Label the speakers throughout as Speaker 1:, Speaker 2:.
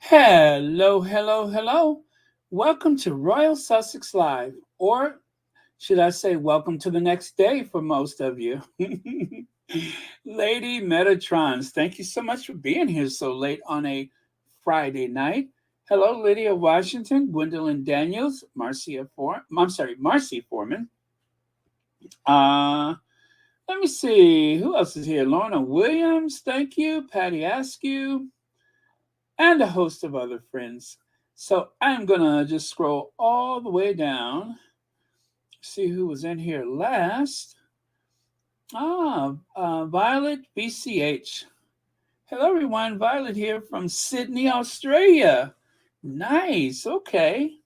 Speaker 1: Hello, hello, hello. Welcome to Royal Sussex Live, or should I say, welcome to the next day for most of you. Lady Metatrons, thank you so much for being here so late on a Friday night. Hello, Lydia Washington, Gwendolyn Daniels, Marcy Foreman. Uh, Let me see who else is here. Lorna Williams, thank you. Patty Askew, and a host of other friends. So I'm gonna just scroll all the way down, see who was in here last. Violet BCH. Hello, everyone. Violet here from Sydney, Australia. Nice. Okay.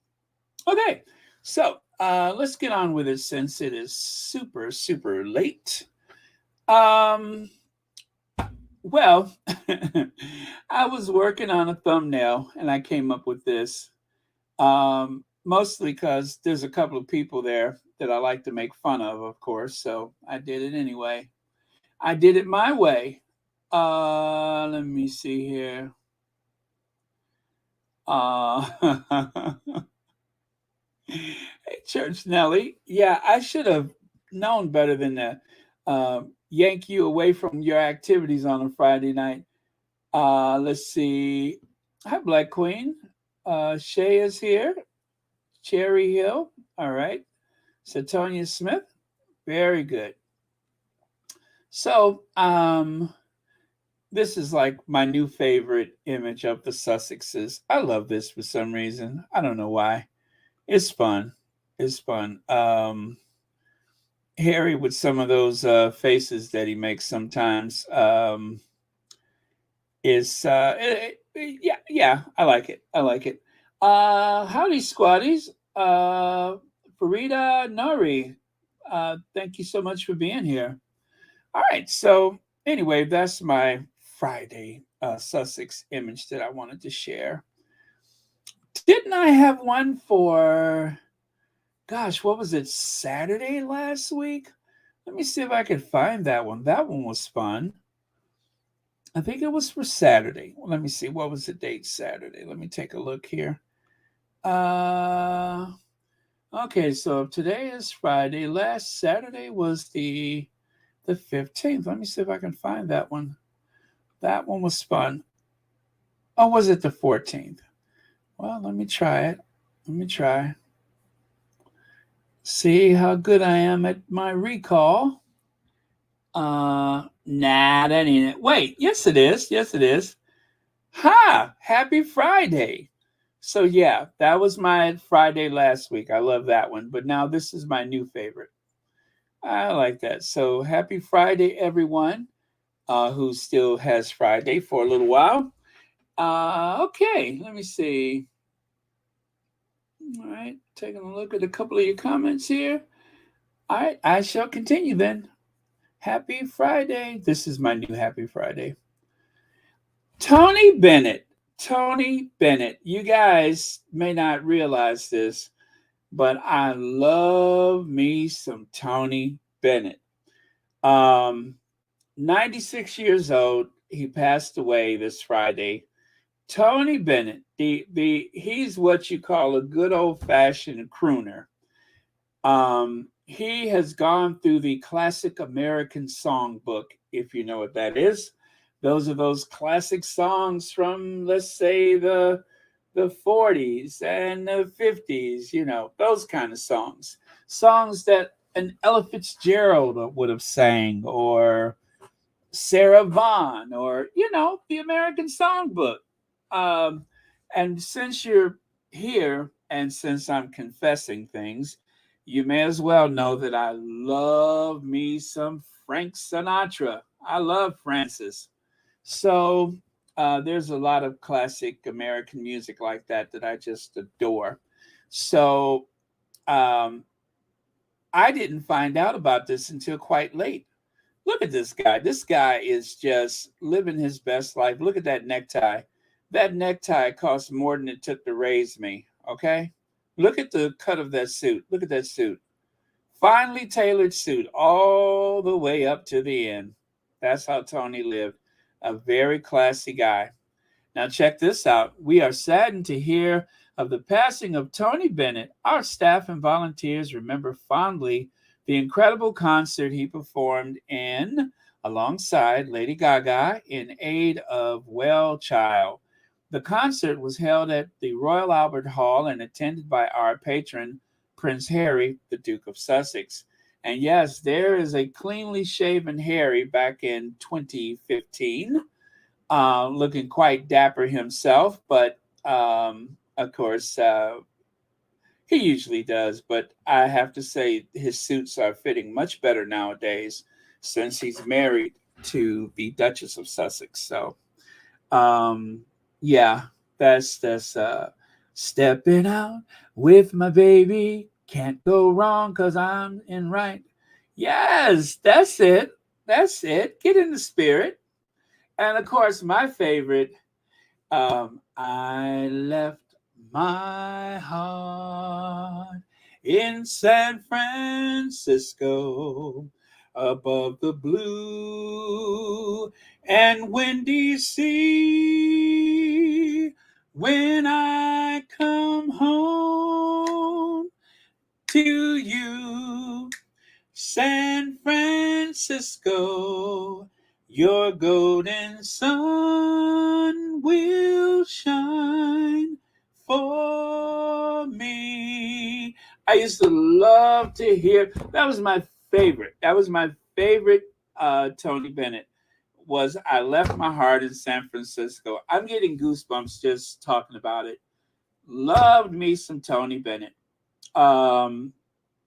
Speaker 1: Okay. So let's get on with it since it is super, super late. Um, Well, I was working on a thumbnail and I came up with this. Mostly because there's a couple of people there that I like to make fun of course. So I did it anyway. I did it my way. Let me see here. Uh, hey, Church Nelly. Yeah, I should have known better than to yank you away from your activities on a Friday night. Let's see. Hi, Black Queen. Shay is here. Cherry Hill. All right. Satonia Smith. Very good. So, this is like my new favorite image of the Sussexes. I love this for some reason. I don't know why. It's fun. It's fun. Harry with some of those faces that he makes sometimes is yeah, I like it. I like it. Howdy squatties. Farida Nari. Thank you so much for being here. All right, so anyway, that's my Friday Sussex image that I wanted to share. Didn't I have one for gosh, what was it, Saturday last week? Let me see if I can find that one. That one was fun. I think it was for Saturday. Well, let me see. What was the date Saturday? Let me take a look here. Uh, okay, so today is Friday. Last Saturday was the 15th. Let me see if I can find that one. That one was fun. Oh, was it the 14th? Well, let me try it. Let me try. See how good I am at my recall. Nah, that ain't it. Wait, yes it is. Yes it is. Ha! Happy Friday. So yeah, that was my Friday last week. I love that one. But now this is my new favorite. I like that. So happy Friday, everyone who still has Friday for a little while. Okay, let me see. All right, taking a look at a couple of your comments here. All right, I shall continue then. Happy Friday. This is my new Happy Friday. Tony Bennett. Tony Bennett. You guys may not realize this, but I love me some Tony Bennett. Um, 96 years old. He passed away this Friday. Tony Bennett, the he's what you call a good old fashioned crooner. He has gone through the classic American songbook, if you know what that is. Those are those classic songs from, let's say, the 40s and the 50s, you know, those kind of songs. Songs that an Ella Fitzgerald would have sang, or Sarah Vaughan, or, you know, the American songbook. Um, and since you're here, and since I'm confessing things, you may as well know that I love me some Frank Sinatra. I love Francis. So there's a lot of classic American music like that that I just adore. So um, I didn't find out about this until quite late. Look at this guy. This guy is just living his best life. Look at that necktie. That necktie cost more than it took to raise me. Okay. Look at the cut of that suit. Look at that suit. Finely tailored suit all the way up to the end. That's how Tony lived. A very classy guy. Now, check this out. We are saddened to hear of the passing of Tony Bennett. Our staff and volunteers remember fondly the incredible concert he performed in alongside Lady Gaga in aid of Well Child. The concert was held at the Royal Albert Hall and attended by our patron, Prince Harry, the Duke of Sussex. And yes, there is a cleanly shaven Harry back in 2015, looking quite dapper himself, but of course, he usually does. But I have to say, his suits are fitting much better nowadays since he's married to the Duchess of Sussex. So, yeah, that's stepping out with my baby. Can't go wrong because I'm in right. Yes, that's it. That's it. Get in the spirit. And of course, my favorite, I left my heart in San Francisco above the blue and windy sea. When I come home to you, San Francisco, your golden sun will shine for me. I used to love to hear. That was my favorite. That was my favorite Tony Bennett. Was I left my heart in San Francisco. I'm getting goosebumps just talking about it. Loved me some Tony Bennett.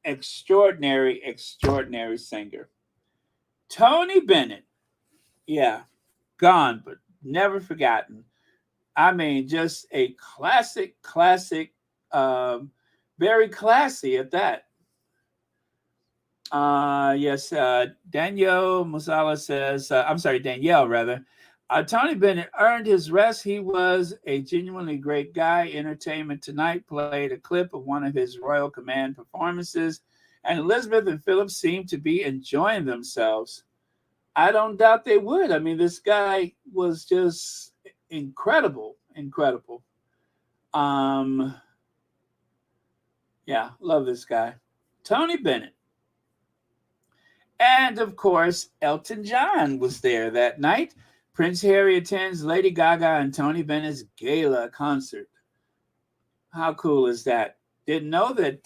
Speaker 1: Extraordinary, extraordinary singer. Tony Bennett. Yeah, gone, but never forgotten. I mean, just a classic, classic, very classy at that. Yes, Danielle Musala says, I'm sorry, Danielle rather. Tony Bennett earned his rest. He was a genuinely great guy. Entertainment Tonight played a clip of one of his Royal Command performances, and Elizabeth and Philip seemed to be enjoying themselves. I don't doubt they would. I mean, this guy was just incredible, incredible. Um, yeah, love this guy. Tony Bennett. And of course, Elton John was there that night. Prince Harry attends Lady Gaga and Tony Bennett's gala concert. How cool is that? Didn't know that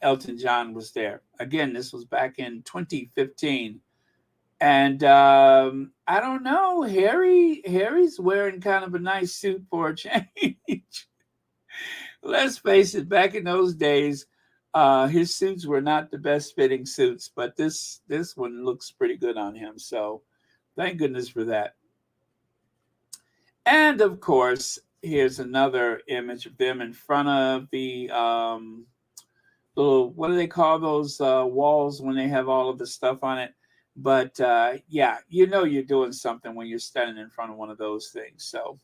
Speaker 1: Elton John was there. Again, this was back in 2015. And I don't know, Harry's wearing kind of a nice suit for a change. Let's face it, back in those days, his suits were not the best fitting suits, but this one looks pretty good on him. So thank goodness for that. And of course, here's another image of them in front of the little, what do they call those walls when they have all of the stuff on it? But yeah, you know you're doing something when you're standing in front of one of those things. So,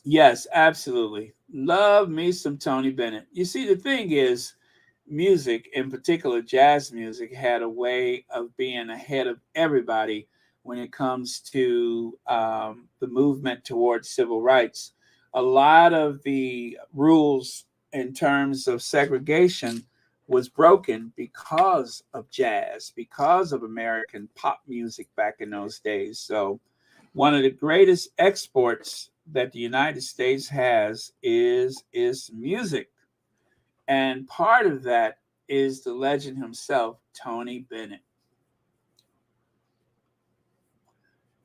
Speaker 1: yes, absolutely. Love me some Tony Bennett. You see, the thing is, music, in particular jazz music, had a way of being ahead of everybody when it comes to the movement towards civil rights. A lot of the rules in terms of segregation was broken because of jazz, because of American pop music back in those days. So one of the greatest exports that the United States has is music. And part of that is the legend himself, Tony Bennett.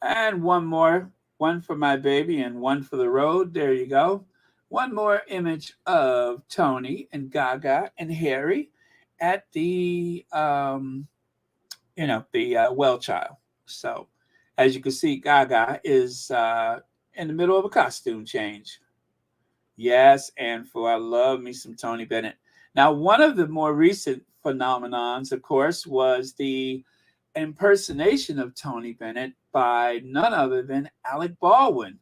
Speaker 1: And one more, one for my baby and one for the road. There you go. One more image of Tony and Gaga and Harry at the, well child. So as you can see, Gaga is in the middle of a costume change. Yes, and for I love me some Tony Bennett. Now, one of the more recent phenomenons, of course, was the impersonation of Tony Bennett by none other than Alec Baldwin.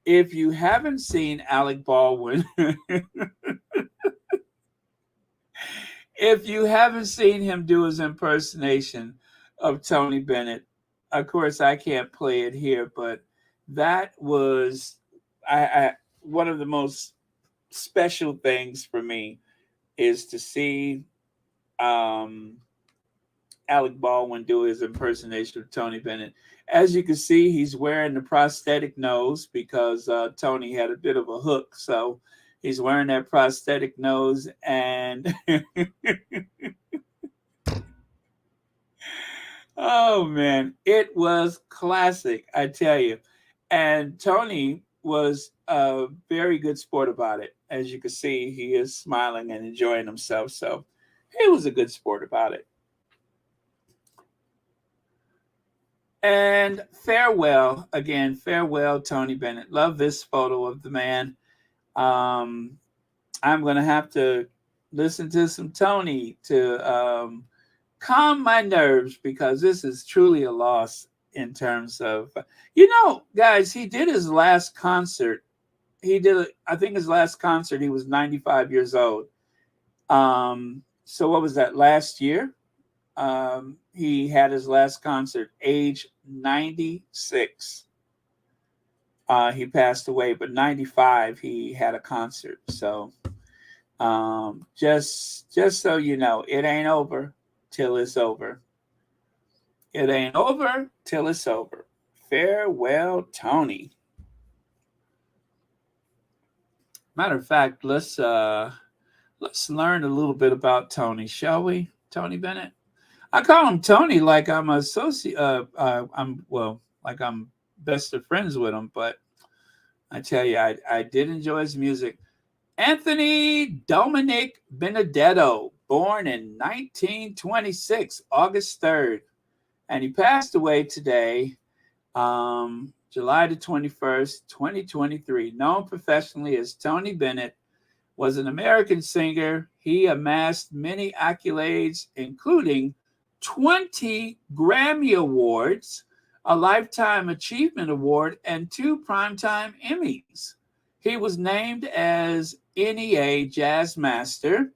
Speaker 1: If you haven't seen Alec Baldwin, if you haven't seen him do his impersonation of Tony Bennett, of course, I can't play it here, but that was I one of the most special things for me is to see um, Alec Baldwin do his impersonation of Tony Bennett. As you can see, he's wearing the prosthetic nose because Tony had a bit of a hook, so he's wearing that prosthetic nose, and oh man, it was classic, I tell you. And Tony was a very good sport about it. As you can see, he is smiling and enjoying himself. So he was a good sport about it. And farewell again, farewell, Tony Bennett. Love this photo of the man. Um, I'm going to have to listen to some Tony to calm my nerves because this is truly a loss in terms of, guys, he did his last concert. I think his last concert, he was 95 years old. So what was that, last year? He had his last concert, age 96. He passed away, but 95 he had a concert. So just so you know, it ain't over till it's over. It ain't over till it's over. Farewell, Tony. Matter of fact, let's learn a little bit about Tony, shall we? Tony Bennett. I call him Tony like I'm associate. Like I'm best of friends with him. But I tell you, I did enjoy his music. Anthony Dominic Benedetto, born in 1926, August 3rd, and he passed away today, July the 21st, 2023. Known professionally as Tony Bennett, was an American singer. He amassed many accolades, including 20 Grammy Awards, a Lifetime Achievement Award, and 2 Primetime Emmys. He was named as NEA Jazz Master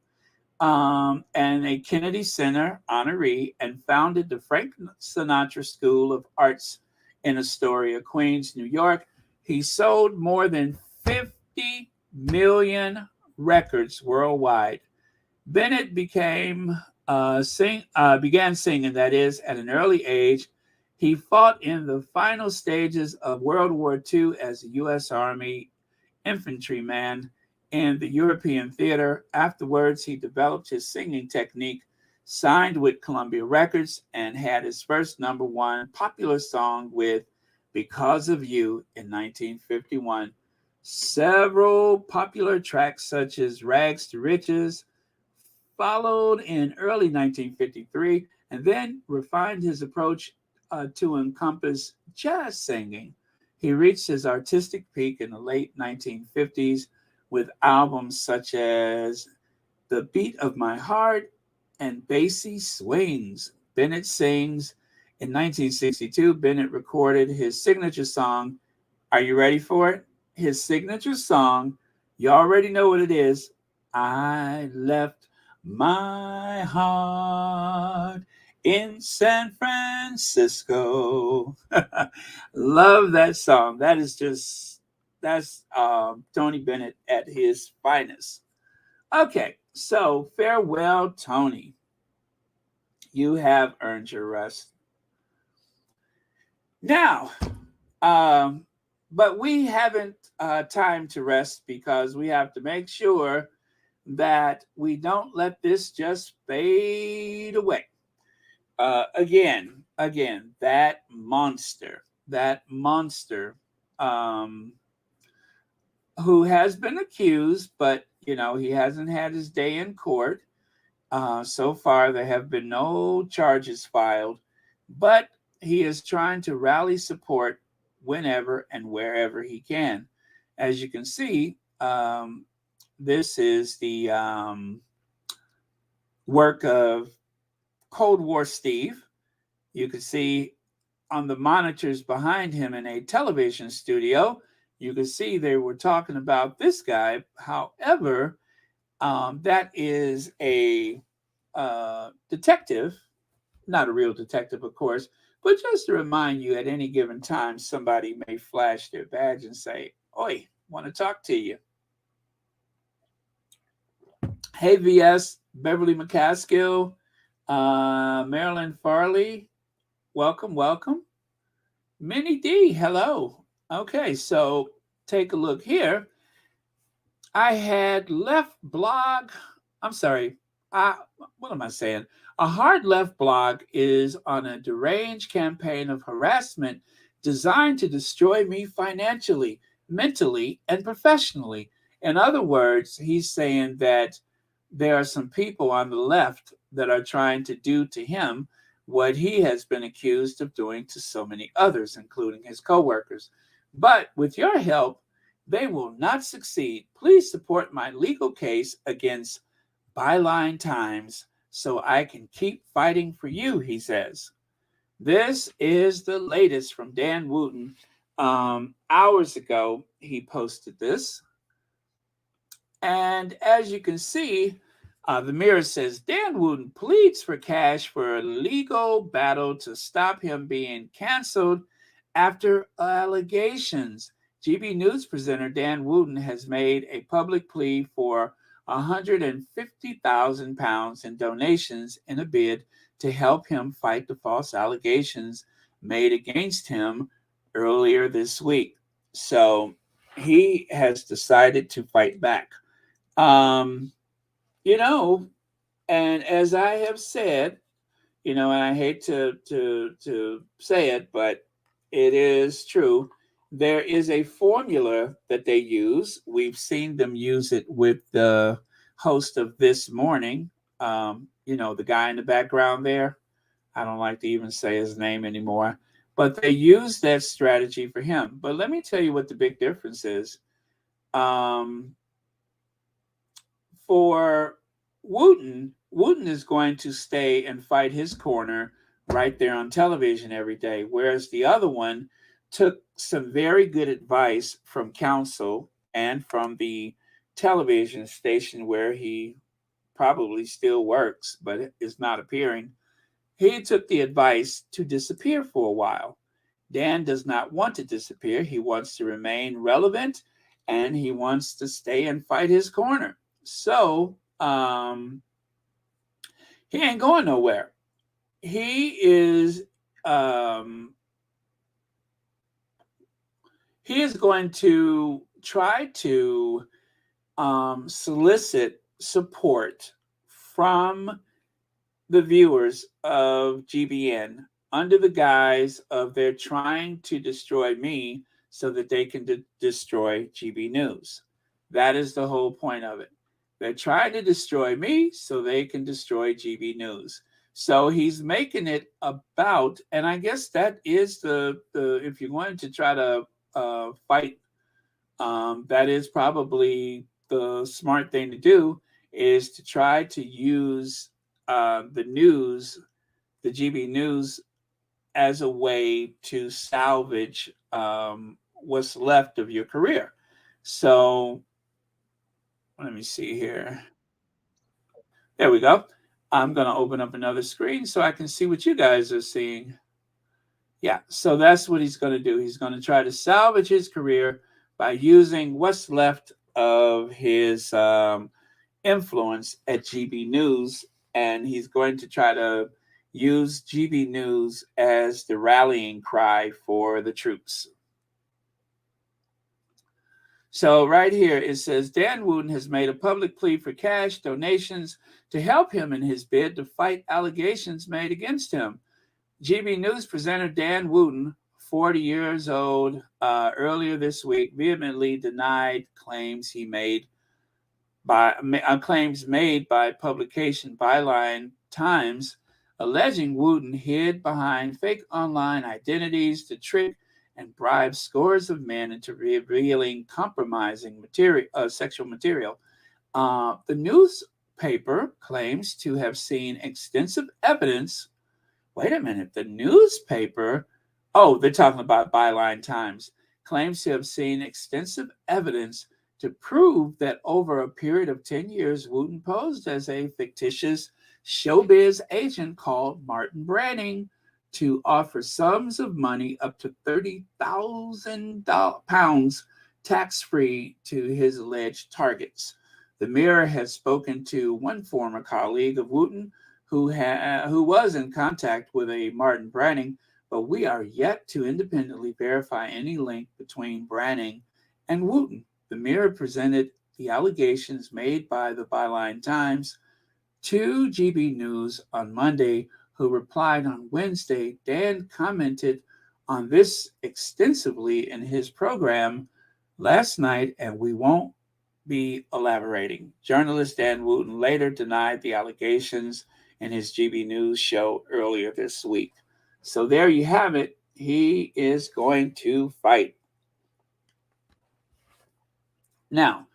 Speaker 1: and a Kennedy Center honoree, and founded the Frank Sinatra School of Arts in Astoria, Queens, New York. He sold more than 50 million records worldwide. Bennett began singing, that is, at an early age. He fought in the final stages of World War II as a U.S. Army infantryman in the European theater. Afterwards, he developed his singing technique, signed with Columbia Records, and had his first number one popular song with Because of You in 1951. Several popular tracks such as Rags to Riches followed in early 1953, and then refined his approach to encompass jazz singing. He reached his artistic peak in the late 1950s with albums such as The Beat of My Heart and Basie Swings. Bennett Sings. In 1962, Bennett recorded his signature song. Are you ready for it? His signature song. You already know what it is. I left my heart in San Francisco. Love that song. That's Tony Bennett at his finest. Okay, so farewell, Tony. You have earned your rest. Now, but we haven't time to rest because we have to make sure that we don't let this just fade away. Again, that monster, who has been accused, but he hasn't had his day in court. So far, there have been no charges filed, but he is trying to rally support whenever and wherever he can. As you can see, this is the work of Cold War Steve. You can see on the monitors behind him in a television studio, you can see they were talking about this guy. However, that is a detective, not a real detective, of course, But just to remind you, at any given time, somebody may flash their badge and say, "Oi, want to talk to you." Hey, VS, Beverly McCaskill, Marilyn Farley, welcome, welcome. Minnie D, hello. Okay, so take a look here. I had left blog. I'm sorry. What am I saying? A hard left blog is on a deranged campaign of harassment designed to destroy me financially, mentally, and professionally. In other words, he's saying that there are some people on the left that are trying to do to him what he has been accused of doing to so many others, including his coworkers. But with your help, they will not succeed. Please support my legal case against Byline Times so I can keep fighting for you, he says. This is the latest from Dan Wootton. Hours ago, he posted this. And as you can see, the Mirror says Dan Wootton pleads for cash for a legal battle to stop him being canceled after allegations. GB News presenter Dan Wootton has made a public plea for £150,000 in donations in a bid to help him fight the false allegations made against him earlier this week. So he has decided to fight back. Um, you know, and as I have said, and I hate to say it, but it is true. There is a formula that they use. We've seen them use it with the host of This Morning. The guy in the background there. I don't like to even say his name anymore, but they use that strategy for him. But let me tell you what the big difference is. For Wootton is going to stay and fight his corner right there on television every day, whereas the other one took some very good advice from counsel and from the television station where he probably still works, but is not appearing. He took the advice to disappear for a while. Dan does not want to disappear. He wants to remain relevant and he wants to stay and fight his corner. So he ain't going nowhere. He is going to try to solicit support from the viewers of GBN under the guise of they're trying to destroy me so that they can destroy GB News. That is the whole point of it. They're trying to destroy me so they can destroy GB News. So he's making it about, and I guess that is the if you're going to try to fight, that is probably the smart thing to do, is to try to use the news, the GB News, as a way to salvage what's left of your career. So let me see here. There we go. I'm going to open up another screen so I can see what you guys are seeing. Yeah, so that's what he's going to do. He's going to try to salvage his career by using what's left of his influence at GB News, and he's going to try to use GB News as the rallying cry for the troops. So right here it says Dan Wootton has made a public plea for cash donations to help him in his bid to fight allegations made against him. GB News presenter Dan Wootton, 40 years old, earlier this week vehemently denied claims made by publication Byline Times, alleging Wootton hid behind fake online identities to trick and bribe scores of men into revealing compromising sexual material. The newspaper claims to have seen extensive evidence. Wait a minute, the newspaper, they're talking about Byline Times, claims to have seen extensive evidence to prove that over a period of 10 years, Wootton posed as a fictitious showbiz agent called Martin Branning to offer sums of money up to £30,000 tax-free to his alleged targets. The Mirror has spoken to one former colleague of Wootton who was in contact with a Martin Branning, but we are yet to independently verify any link between Branning and Wootton. The Mirror presented the allegations made by the Byline Times to GB News on Monday, who replied on Wednesday. Dan commented on this extensively in his program last night, and we won't be elaborating. Journalist Dan Wootton later denied the allegations in his GB News show earlier this week. So there you have it. He is going to fight. Now,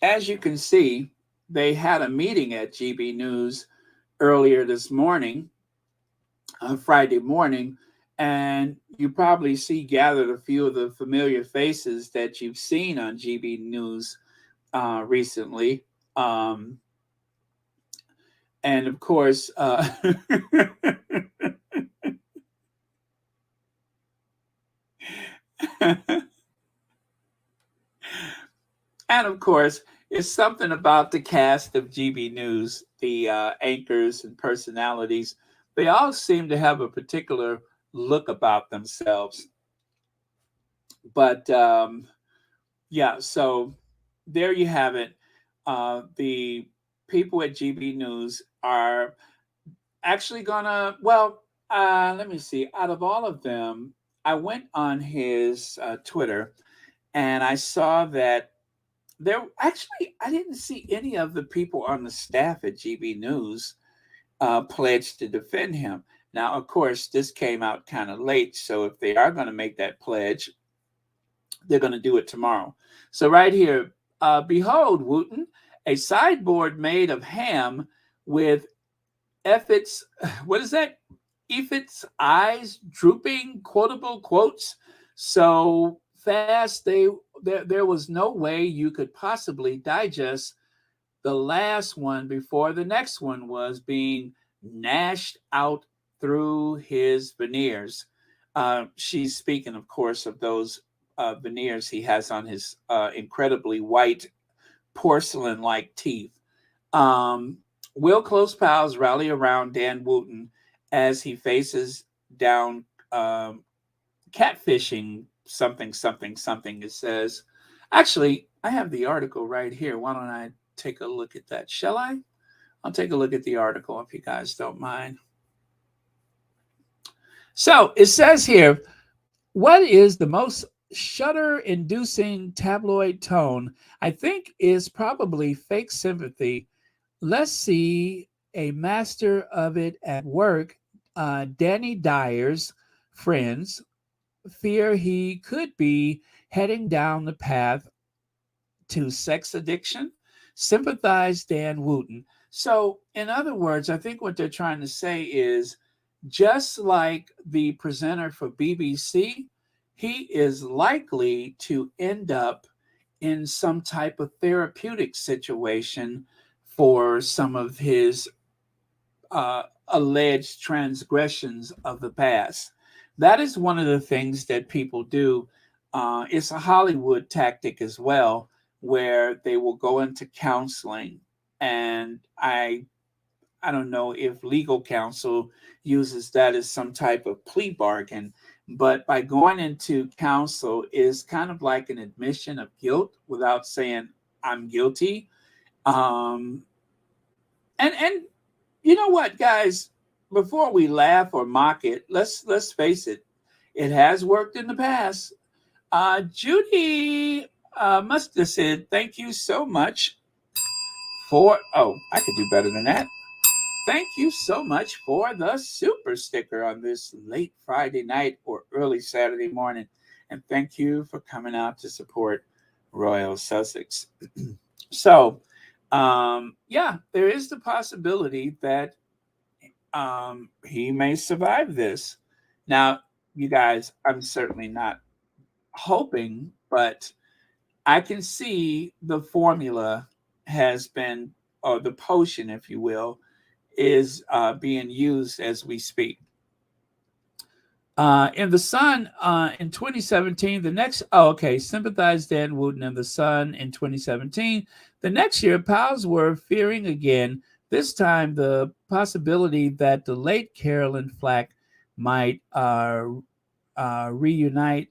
Speaker 1: as you can see, they had a meeting at GB News earlier this morning, Friday morning, and you probably see gathered a few of the familiar faces that you've seen on GB News recently. And of course, it's something about the cast of GB News, the anchors and personalities. They all seem to have a particular look about themselves. But yeah, so there you have it. The people at GB News are actually gonna, well, let me see. Out of all of them, I went on his Twitter and I saw that I didn't see any of the people on the staff at GB News pledged to defend him. Now, of course, this came out kind of late, so if they are going to make that pledge, they're going to do it tomorrow. So right here, behold, Wootton, a sideboard made of ham with Effett's, what is that? Effett's eyes drooping, quotable quotes. So fast, there was no way you could possibly digest the last one before the next one was being gnashed out through his veneers. She's speaking, of course, of those veneers he has on his incredibly white porcelain-like teeth. Will close pals rally around Dan Wootton as he faces down catfishing something, it says. Actually, I have the article right here. Why don't I take a look at that? Shall I? I'll take a look at the article if you guys don't mind. So it says here, what is the most shudder-inducing tabloid tone? I think is probably fake sympathy. Let's see a master of it at work. Danny Dyer's friends fear he could be heading down the path to sex addiction. Sympathize Dan Wootton. So, in other words, I think what they're trying to say is just like the presenter for BBC, he is likely to end up in some type of therapeutic situation for some of his alleged transgressions of the past. That is one of the things that people do. It's a Hollywood tactic as well, where they will go into counseling. And I don't know if legal counsel uses that as some type of plea bargain, but by going into counsel is kind of like an admission of guilt without saying I'm guilty. And you know what, guys? Before we laugh or mock it, let's face it. It has worked in the past. Judy must have said, "Thank you so much for." Oh, I could do better than that. Thank you so much for the super sticker on this late Friday night or early Saturday morning, and thank you for coming out to support Royal Sussex. So, yeah, there is the possibility that he may survive this. Now, you guys, I'm certainly not hoping, but I can see the formula has been, or the potion, if you will, is being used as we speak. In the Sun, in 2017, the next, oh, okay, sympathized Dan Wootton in the Sun in 2017. The next year, pals were fearing again, this time the possibility that the late Carolyn Flack might reunite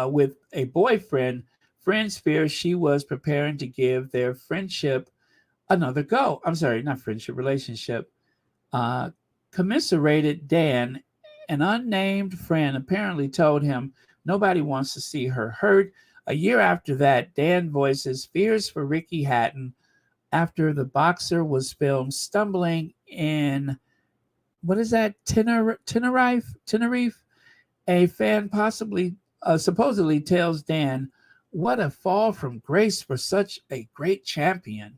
Speaker 1: with a boyfriend. Friends fear she was preparing to give their friendship another go. I'm sorry, not friendship, relationship. Uh, Commiserated Dan, an unnamed friend apparently told him nobody wants to see her hurt. A year after that, Dan voices fears for Ricky Hatton after the boxer was filmed stumbling in, what is that, Tenerife? A fan supposedly tells Dan, what a fall from grace for such a great champion.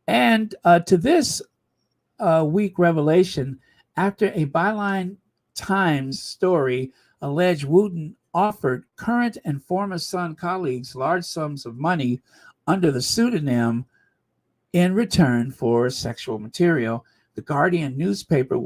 Speaker 1: And to this week revelation, after a Byline Times story alleged Wootton offered current and former Sun colleagues large sums of money under the pseudonym in return for sexual material. The Guardian newspaper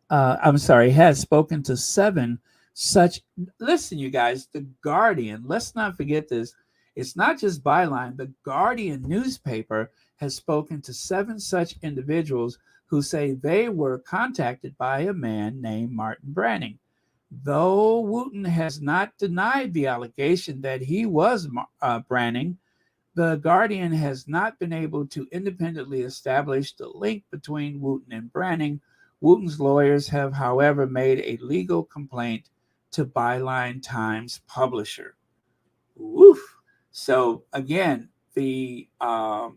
Speaker 1: has spoken to 7 such. Listen, you guys, the Guardian, let's not forget this. It's not just Byline. The Guardian newspaper has spoken to 7 such individuals who say they were contacted by a man named Martin Branning. Though Wootton has not denied the allegation that he was Branning, the Guardian has not been able to independently establish the link between Wootton and Branning. Wootton's lawyers have, however, made a legal complaint to Byline Times publisher. Woof. So again, the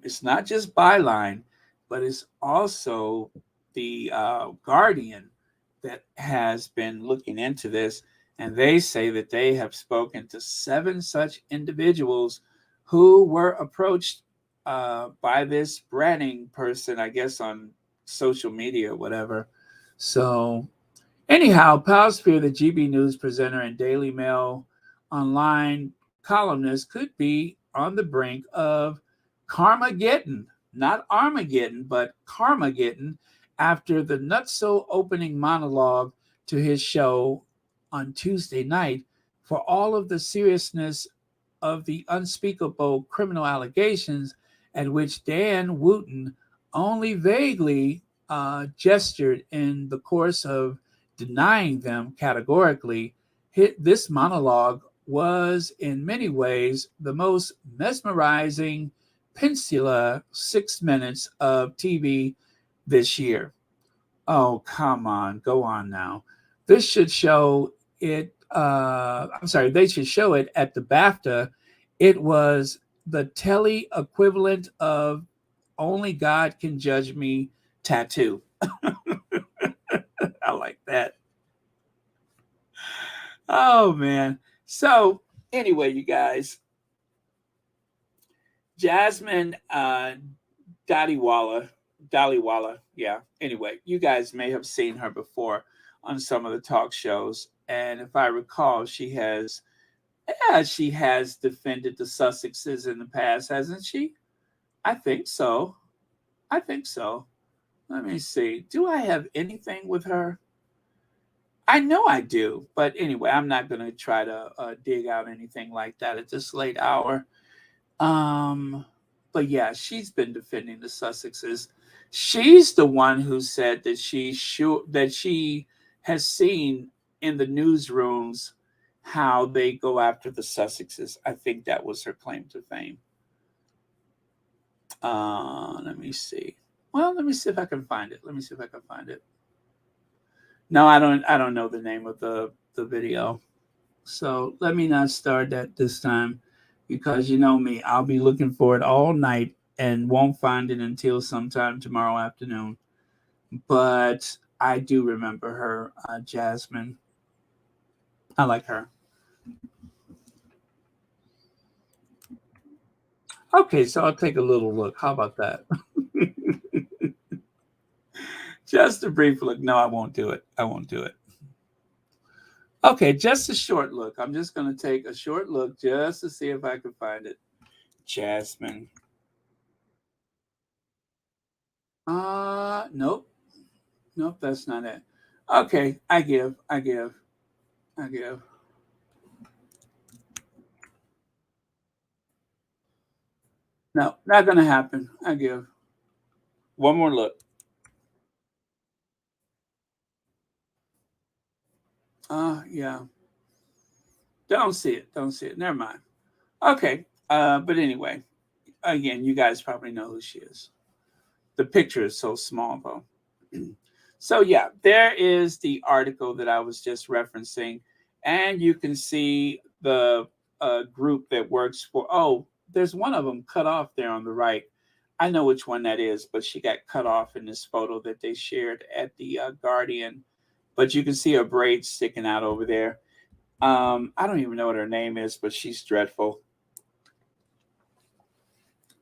Speaker 1: it's not just Byline, but it's also the Guardian that has been looking into this, and they say that they have spoken to 7 such individuals who were approached by this Branning person, I guess, on social media or whatever. So anyhow, pals fear the GB News presenter and Daily Mail online columnist could be on the brink of Carmageddon, not Armageddon, but Carmageddon, after the nutso opening monologue to his show on Tuesday night. For all of the seriousness of the unspeakable criminal allegations, at which Dan Wootton only vaguely gestured in the course of denying them categorically, this monologue was in many ways the most mesmerizing peninsular 6 minutes of TV this year. Oh, come on, go on now. This should show it. They should show it at the BAFTA. It was the telly equivalent of "Only God Can Judge Me" tattoo. I like that. Oh man. So anyway, you guys, Jasmine Dhaliwala. Yeah. Anyway, you guys may have seen her before on some of the talk shows, and if I recall, she has defended the Sussexes in the past, hasn't she? I think so. I think so. Let me see. Do I have anything with her? I know I do, but anyway, I'm not going to try to dig out anything like that at this late hour. Um, but yeah, she's been defending the Sussexes. She's the one who said that she has seen in the newsrooms how they go after the Sussexes. I think that was her claim to fame. Let me see. Well, let me see if I can find it. No, I don't know the name of the video. So let me not start that this time, because you know me, I'll be looking for it all night and won't find it until sometime tomorrow afternoon. But I do remember her, Jasmine. I like her. Okay, so I'll take a little look. How about that? Just a brief look. No, I won't do it. Okay, just a short look. I'm just going to take a short look just to see if I can find it. Jasmine. Nope. Nope, that's not it. Okay, I give. No, not gonna happen. I give. One more look. Yeah. Don't see it. Don't see it. Never mind. Okay. But anyway, again, you guys probably know who she is. The picture is so small though. So yeah, there is the article that I was just referencing, and you can see the group that works for. Oh, there's one of them cut off there on the right. I know which one that is, but she got cut off in this photo that they shared at the Guardian. But you can see her braids sticking out over there. I don't even know what her name is, but she's dreadful.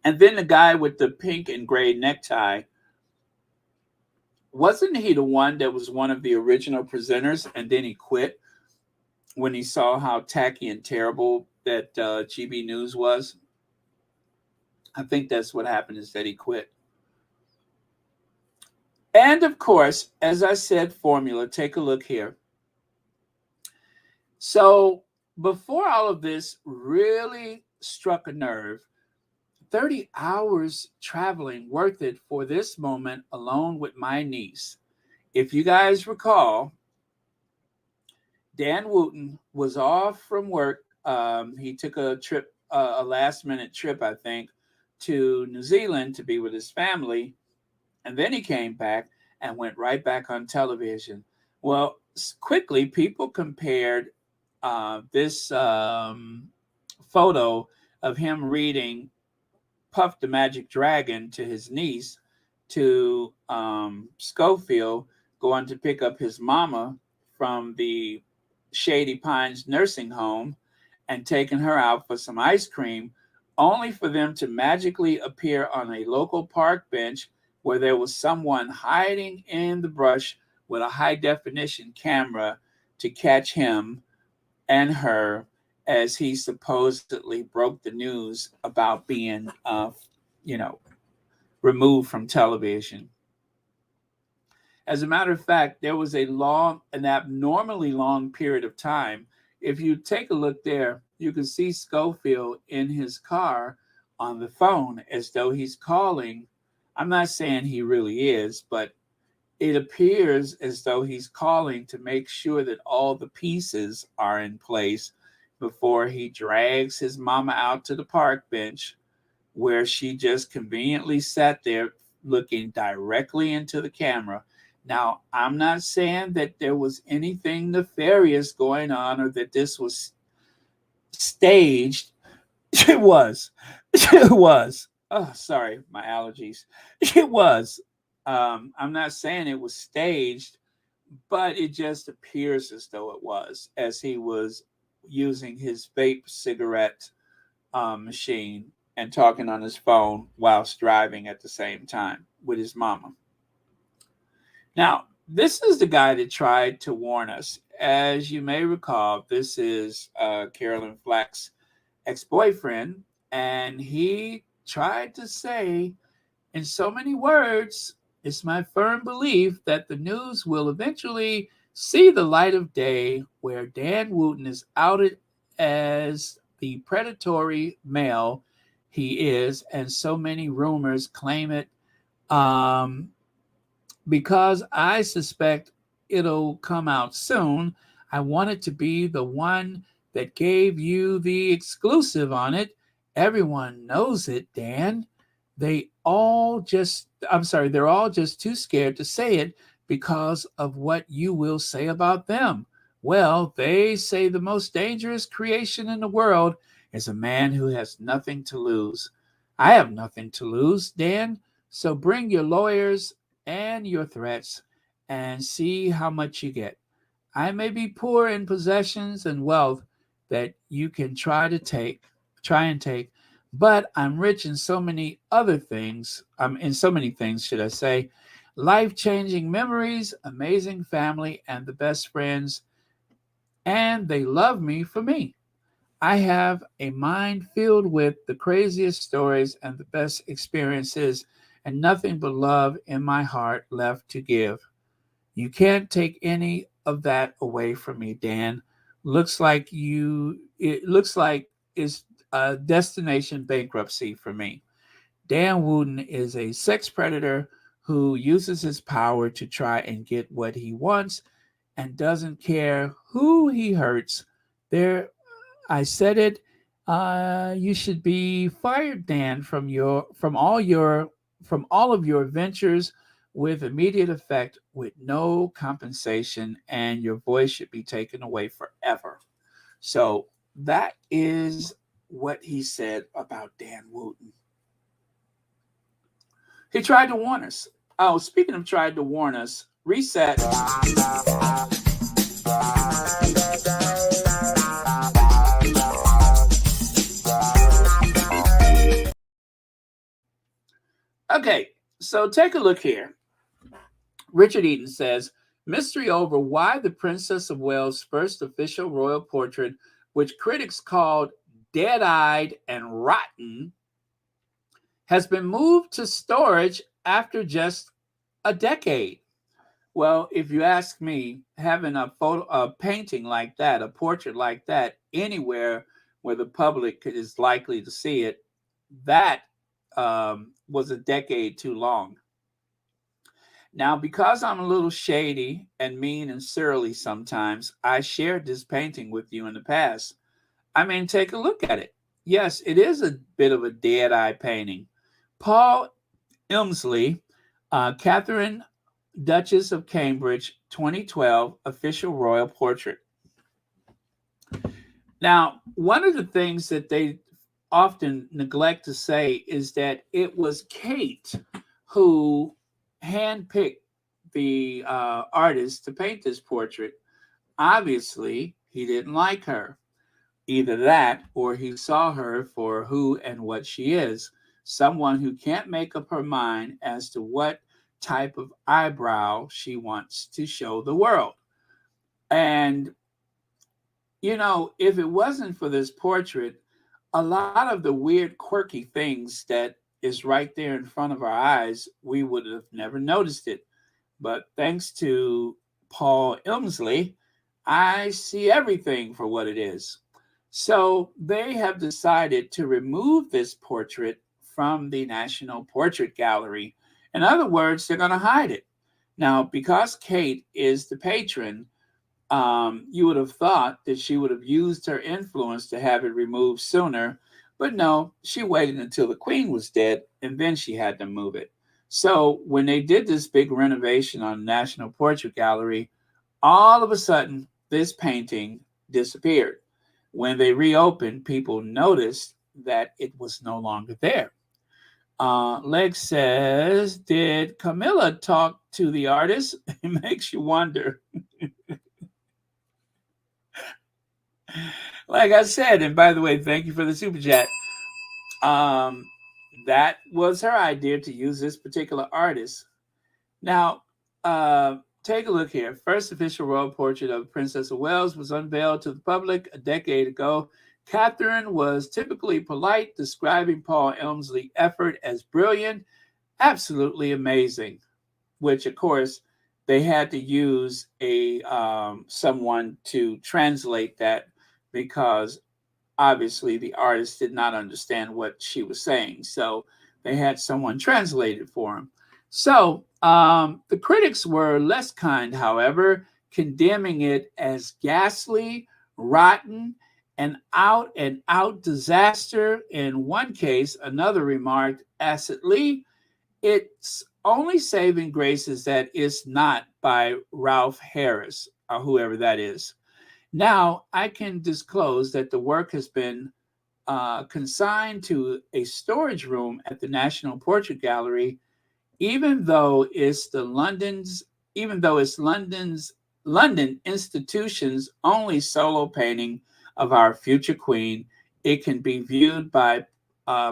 Speaker 1: And then the guy with the pink and gray necktie, wasn't he the one that was one of the original presenters and then he quit when he saw how tacky and terrible that GB News was? I think that's what happened, is that he quit. And of course, as I said, formula, take a look here. So before all of this really struck a nerve, 30 hours traveling worth it for this moment alone with my niece. If you guys recall, Dan Wootton was off from work. He took a trip, a last minute trip, I think, to New Zealand to be with his family. And then he came back and went right back on television. Well, quickly, people compared this photo of him reading Puff the Magic Dragon to his niece to Schofield going to pick up his mama from the Shady Pines nursing home and taking her out for some ice cream, only for them to magically appear on a local park bench where there was someone hiding in the brush with a high definition camera to catch him and her as he supposedly broke the news about being, you know, removed from television. As a matter of fact, there was an abnormally long period of time. If you take a look there, you can see Schofield in his car on the phone as though he's calling. I'm not saying he really is, but it appears as though he's calling to make sure that all the pieces are in place before he drags his mama out to the park bench where she just conveniently sat there looking directly into the camera. Now, I'm not saying that there was anything nefarious going on or that this was staged. It was. It was. Oh, sorry, my allergies. It was. I'm not saying it was staged, but it just appears as though it was, as he was using his vape cigarette machine and talking on his phone whilst driving at the same time with his mama. Now, this is the guy that tried to warn us. As you may recall, this is Carolyn Flack's ex boyfriend, and he tried to say, in so many words, it's my firm belief that the news will eventually see the light of day where Dan Wootton is outed as the predatory male he is, and so many rumors claim it. Um, because I suspect it'll come out soon, I wanted to be the one that gave you the exclusive on it. Everyone knows it, Dan. They're all just too scared to say it because of what you will say about them. Well, they say the most dangerous creation in the world is a man who has nothing to lose. I have nothing to lose, Dan. So bring your lawyers and your threats and see how much you get. I may be poor in possessions and wealth that you can try and take, but I'm rich in so many other things. I'm in so many things, should I say, life changing memories, amazing family, and the best friends, and they love me for me. I have a mind filled with the craziest stories and the best experiences, and nothing but love in my heart left to give. You can't take any of that away from me, Dan. It looks like it's a destination bankruptcy for me. Dan Wootton is a sex predator who uses his power to try and get what he wants and doesn't care who he hurts. There, I said it. You should be fired, Dan, from all of your ventures with immediate effect, with no compensation, and your voice should be taken away forever. So that is what he said about Dan Wootton. He tried to warn us. Oh, speaking of tried to warn us, reset. Okay, so take a look here. Richard Eden says, mystery over why the Princess of Wales' first official royal portrait, which critics called dead-eyed and rotten, has been moved to storage after just a decade. Well, if you ask me, having a painting like that, a portrait like that, anywhere where the public is likely to see it, that was a decade too long. Now, because I'm a little shady and mean and surly sometimes, I shared this painting with you in the past. I mean, take a look at it. Yes, it is a bit of a dead eye painting. Paul Ilmsley, Catherine, Duchess of Cambridge, 2012, official royal portrait. Now, one of the things that they often neglect to say is that it was Kate who handpicked the artist to paint this portrait. Obviously, he didn't like her. Either that or he saw her for who and what she is, someone who can't make up her mind as to what type of eyebrow she wants to show the world. And, you know, if it wasn't for this portrait, a lot of the weird, quirky things that is right there in front of our eyes, we would have never noticed it. But thanks to Paul Ilmsley, I see everything for what it is. So they have decided to remove this portrait from the National Portrait Gallery. In other words, they're going to hide it. Now, because Kate is the patron, you would have thought that she would have used her influence to have it removed sooner. But no, she waited until the Queen was dead, and then she had to move it. So when they did this big renovation on the National Portrait Gallery, all of a sudden, this painting disappeared. When they reopened, people noticed that it was no longer there. Leg says, did Camilla talk to the artist? It makes you wonder. Like I said, and by the way, thank you for the super chat. That was her idea to use this particular artist. Now, take a look here. First official royal portrait of Princess of Wales was unveiled to the public a decade ago. Catherine was typically polite, describing Paul Ilmsley's effort as brilliant, absolutely amazing, which, of course, they had to use someone to translate that because obviously the artist did not understand what she was saying. So they had someone translate it for him. So the critics were less kind, however, condemning it as ghastly, rotten, and out disaster. In one case, another remarked acidly, its only saving grace is that it's not by Ralph Harris or whoever that is. Now, I can disclose that the work has been consigned to a storage room at the National Portrait Gallery, even though it's London institution's only solo painting of our future queen. It can be viewed by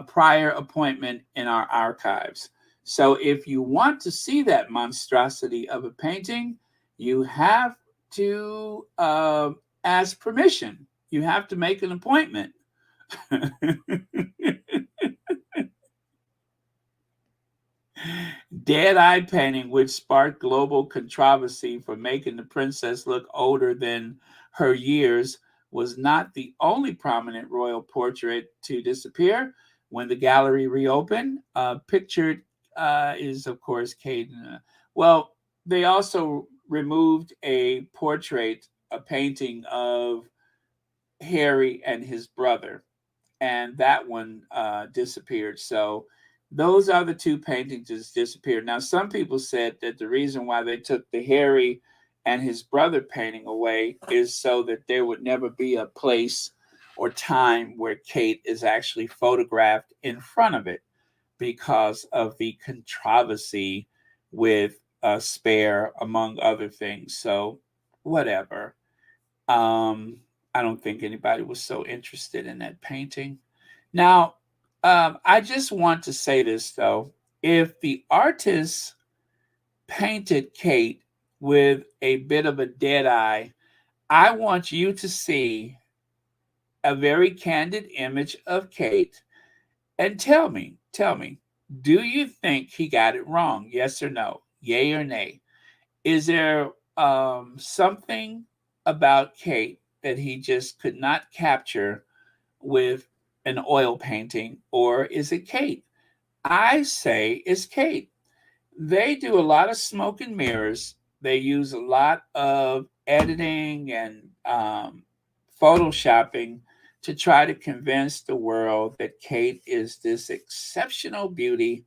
Speaker 1: prior appointment in our archives. So if you want to see that monstrosity of a painting, you have to ask permission. You have to make an appointment. Dead Eye painting, which sparked global controversy for making the princess look older than her years, was not the only prominent royal portrait to disappear. When the gallery reopened, pictured is, of course, Kate. Well, they also removed a portrait, a painting of Harry and his brother, and that one disappeared. So those are the two paintings that disappeared. Now, some people said that the reason why they took the Harry and his brother painting away is so that there would never be a place or time where Kate is actually photographed in front of it because of the controversy with Spare, among other things. So, whatever. Um, I don't think anybody was so interested in that painting. Now, I just want to say this though. If the artist painted Kate with a bit of a dead eye, I want you to see a very candid image of Kate and tell me, do you think he got it wrong? Yes or no? Yay or nay? Is there something about Kate that he just could not capture with an oil painting, or is it Kate? I say it's Kate. They do a lot of smoke and mirrors. They use a lot of editing and photoshopping to try to convince the world that Kate is this exceptional beauty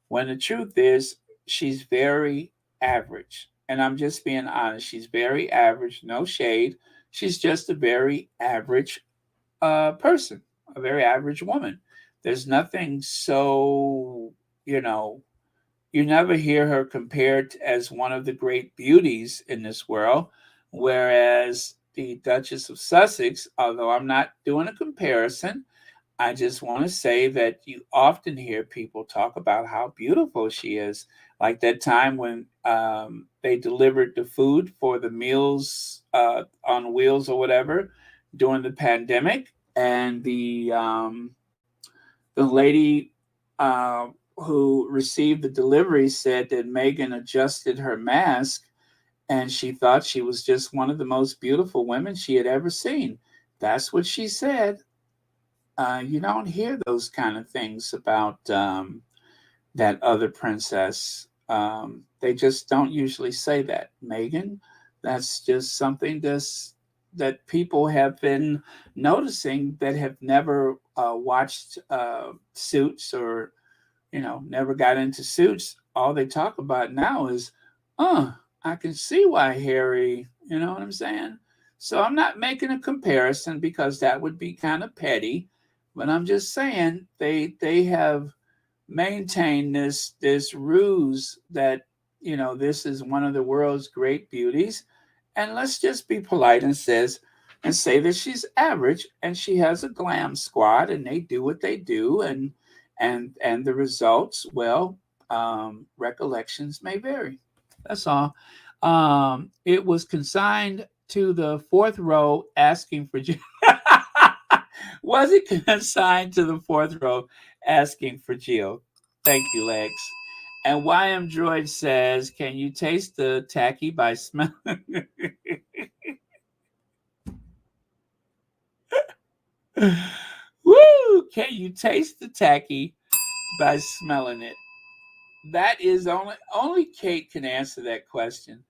Speaker 1: when the truth is she's very average. And I'm just being honest. She's very average, no shade. She's just a very average person, a very average woman. There's nothing so, you know, you never hear her compared as one of the great beauties in this world. Whereas the Duchess of Sussex, although I'm not doing a comparison, I just want to say that you often hear people talk about how beautiful she is. Like that time when they delivered the food for the meals on wheels or whatever during the pandemic, and the lady who received the delivery said that Meghan adjusted her mask and she thought she was just one of the most beautiful women she had ever seen. That's what she said. You don't hear those kind of things about that other princess. They just don't usually say that. Meghan, that's just something that people have been noticing that have never watched Suits or never got into Suits. All they talk about now is, I can see why Harry, you know what I'm saying? So I'm not making a comparison because that would be kind of petty, but I'm just saying they have maintained this ruse that this is one of the world's great beauties, and let's just be polite and say that she's average and she has a glam squad and they do what they do, and the results, well, recollections may vary. That's all. It was consigned to the fourth row asking for was it consigned to the fourth row asking for Jill? Thank you, Lex. And YM Droid says, can you taste the tacky by smell? Woo! Can you taste the tacky by smelling it? That is only Kate can answer that question.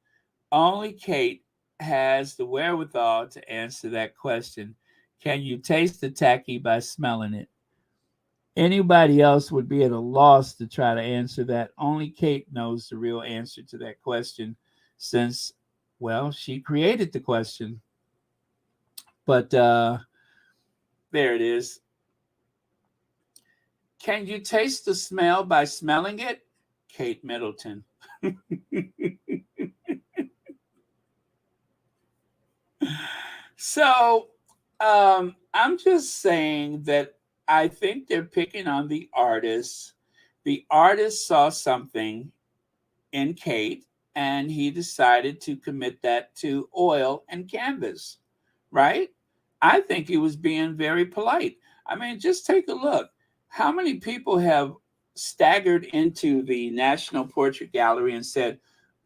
Speaker 1: Only Kate has the wherewithal to answer that question. Can you taste the tacky by smelling it? Anybody else would be at a loss to try to answer that. Only Kate knows the real answer to that question since, well, she created the question. But there it is. Can you taste the smell by smelling it? Kate Middleton. So I'm just saying that I think they're picking on the artist. The artist saw something in Kate and he decided to commit that to oil and canvas, right? I think he was being very polite. I mean, just take a look. How many people have staggered into the National Portrait Gallery and said,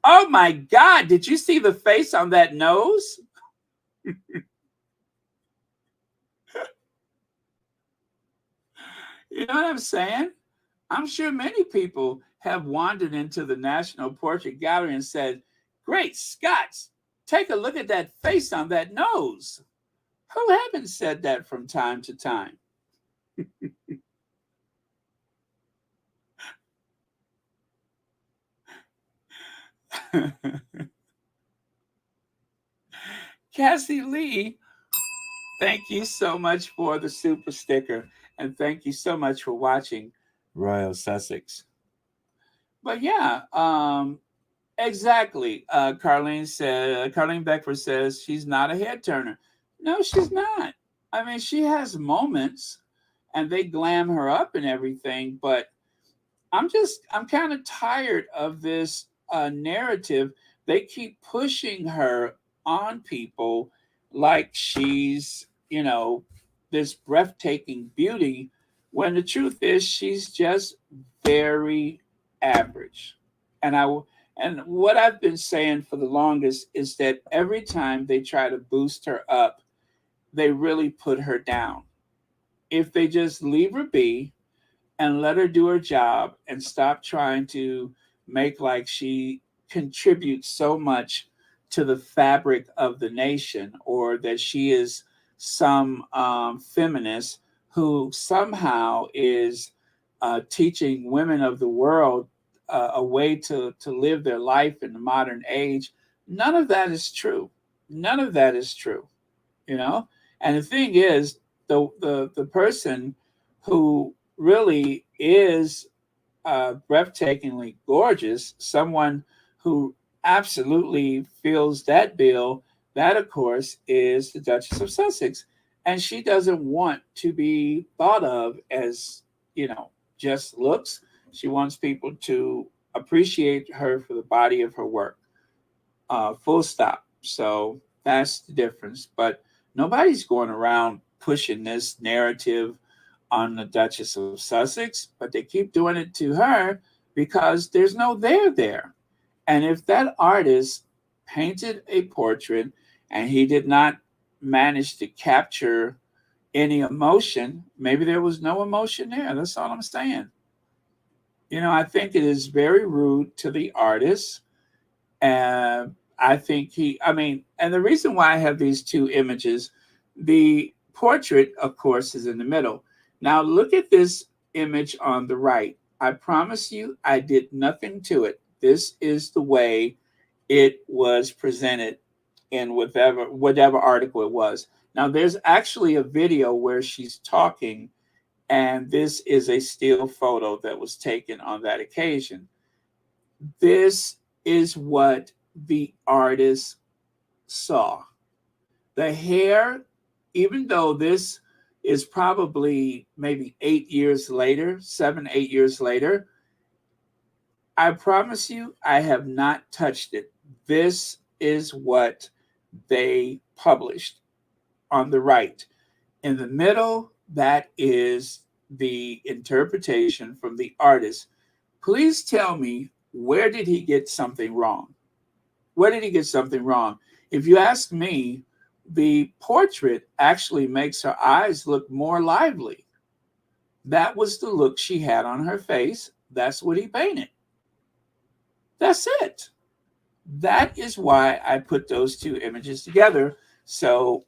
Speaker 1: "Oh my God, did you see the face on that nose?" You know what I'm saying? I'm sure many people have wandered into the National Portrait Gallery and said, "Great Scots, take a look at that face on that nose." Who haven't said that from time to time? Cassie Lee, thank you so much for the super sticker. And thank you so much for watching Royal Sussex. But yeah, exactly. Carlene Beckford says she's not a head turner. No, she's not. I mean, she has moments and they glam her up and everything, but I'm kind of tired of this narrative. They keep pushing her on people like she's, this breathtaking beauty, when the truth is she's just very average. And and what I've been saying for the longest is that every time they try to boost her up, they really put her down. If they just leave her be and let her do her job and stop trying to make like she contributes so much to the fabric of the nation, or that she is some feminist who somehow is teaching women of the world a way to live their life in the modern age. None of that is true. None of that is true, you know? And the thing is, the person who really is breathtakingly gorgeous, someone who absolutely fills that bill, that of course is the Duchess of Sussex. And she doesn't want to be thought of as, just looks. She wants people to appreciate her for the body of her work. Full stop. So that's the difference. But nobody's going around pushing this narrative on the Duchess of Sussex, but they keep doing it to her because there's no there there. And if that artist painted a portrait and he did not manage to capture any emotion, maybe there was no emotion there. That's all I'm saying. I think it is very rude to the artist. And I think and the reason why I have these two images, the portrait, of course, is in the middle. Now, look at this image on the right. I promise you, I did nothing to it. This is the way it was presented in whatever article it was. Now, there's actually a video where she's talking, and this is a still photo that was taken on that occasion. This is what the artist saw. The hair, even though this is probably maybe 8 years later, 7, 8 years later, I promise you, I have not touched it. This is what they published on the right. In the middle, that is the interpretation from the artist. Please tell me, where did he get something wrong? Where did he get something wrong? If you ask me, the portrait actually makes her eyes look more lively. That was the look she had on her face. That's what he painted. That's it. That is why I put those two images together. So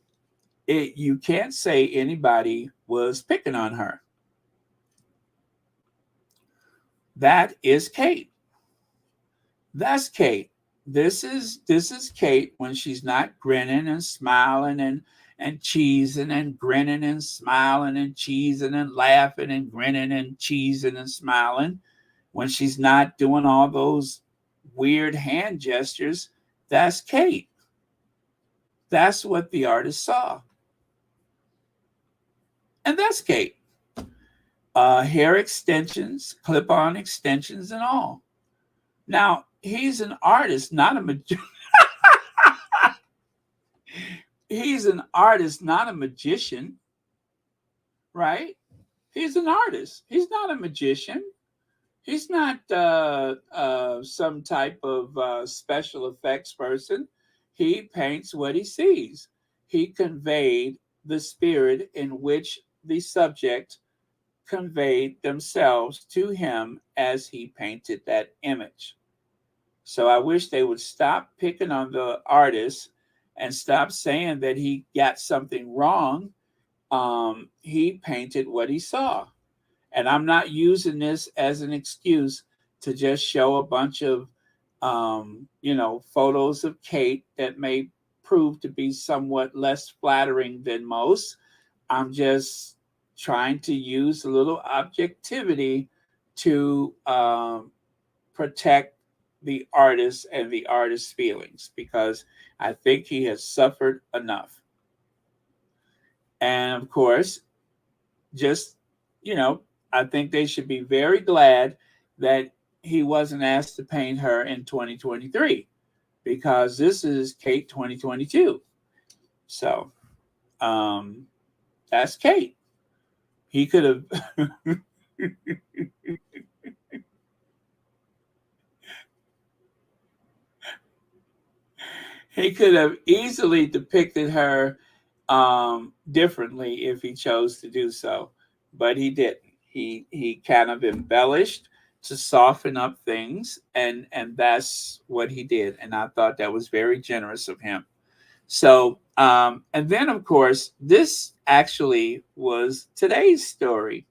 Speaker 1: you can't say anybody was picking on her. That is Kate. That's Kate. This is Kate when she's not grinning and smiling and cheesing and grinning and smiling and cheesing and laughing and grinning and cheesing and smiling. When she's not doing all those weird hand gestures, that's Kate. That's what the artist saw. And that's Kate. Hair extensions, clip-on extensions, and all. Now, he's an artist, not a magician. He's an artist, not a magician, right? He's an artist. He's not a magician. He's not some type of special effects person. He paints what he sees. He conveyed the spirit in which the subject conveyed themselves to him as he painted that image. So I wish they would stop picking on the artist and stop saying that he got something wrong. He painted what he saw. And I'm not using this as an excuse to just show a bunch of, photos of Kate that may prove to be somewhat less flattering than most. I'm just trying to use a little objectivity to protect the artist and the artist's feelings because I think he has suffered enough. And of course, just, I think they should be very glad that he wasn't asked to paint her in 2023 because this is Kate 2022. So that's Kate. He could have. He could have easily depicted her differently if he chose to do so, but he didn't. He kind of embellished to soften up things, and that's what he did. And I thought that was very generous of him. So, and then of course, this actually was today's story.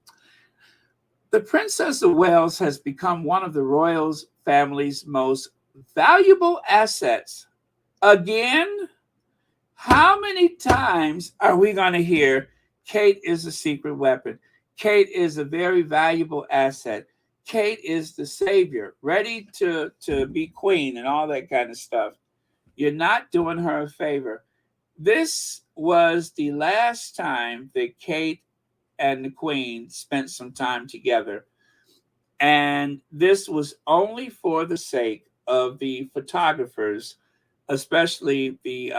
Speaker 1: The Princess of Wales has become one of the royal family's most valuable assets. Again, how many times are we going to hear Kate is a secret weapon? Kate is a very valuable asset. Kate is the savior, ready to be queen and all that kind of stuff. You're not doing her a favor. This was the last time that Kate and the queen spent some time together. And this was only for the sake of the photographers, especially the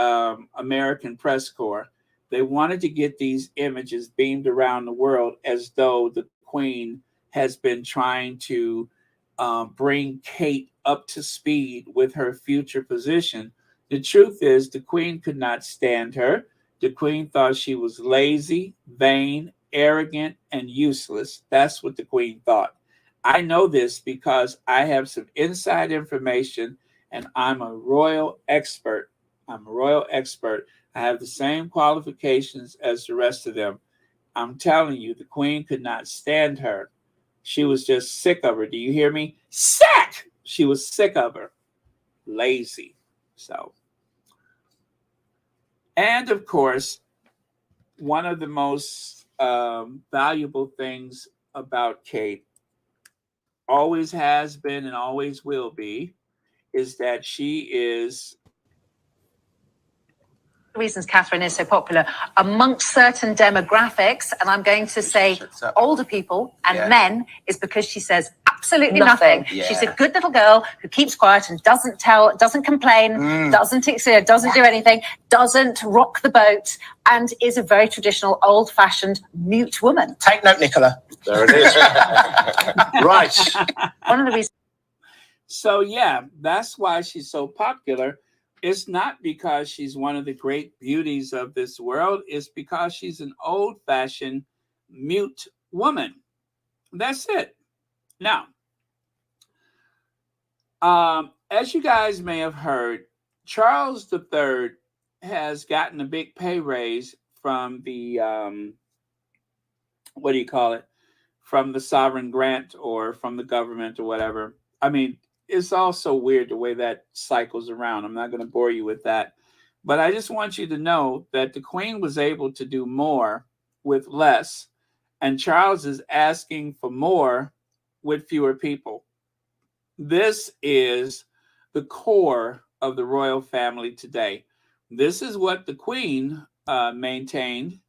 Speaker 1: American Press Corps. They wanted to get these images beamed around the world as though the Queen has been trying to bring Kate up to speed with her future position. The truth is, the Queen could not stand her. The Queen thought she was lazy, vain, arrogant, and useless. That's what the Queen thought. I know this because I have some inside information and I'm a royal expert. I'm a royal expert. I have the same qualifications as the rest of them. I'm telling you, the Queen could not stand her. She was just sick of her. Do you hear me? Sick! She was sick of her. Lazy. So, and of course, one of the most valuable things about Kate, always has been and always will be, is that she is.
Speaker 2: The reasons Catherine is so popular amongst certain demographics, and I'm going to say older people and men, is because she says absolutely nothing. Yeah. She's a good little girl who keeps quiet and doesn't complain, doesn't do anything, doesn't rock the boat, and is a very traditional, old-fashioned, mute woman.
Speaker 3: Take note, Nicola. There it is. Right.
Speaker 2: One of the reasons.
Speaker 1: So yeah, that's why she's so popular. It's not because she's one of the great beauties of this world. It's because she's an old-fashioned mute woman. That's it. Now, as you guys may have heard, Charles III has gotten a big pay raise from the, from the sovereign grant or from the government or whatever. I mean, it's all so weird the way that cycles around. I'm not going to bore you with that. But I just want you to know that the Queen was able to do more with less. And Charles is asking for more with fewer people. This is the core of the royal family today. This is what the Queen maintained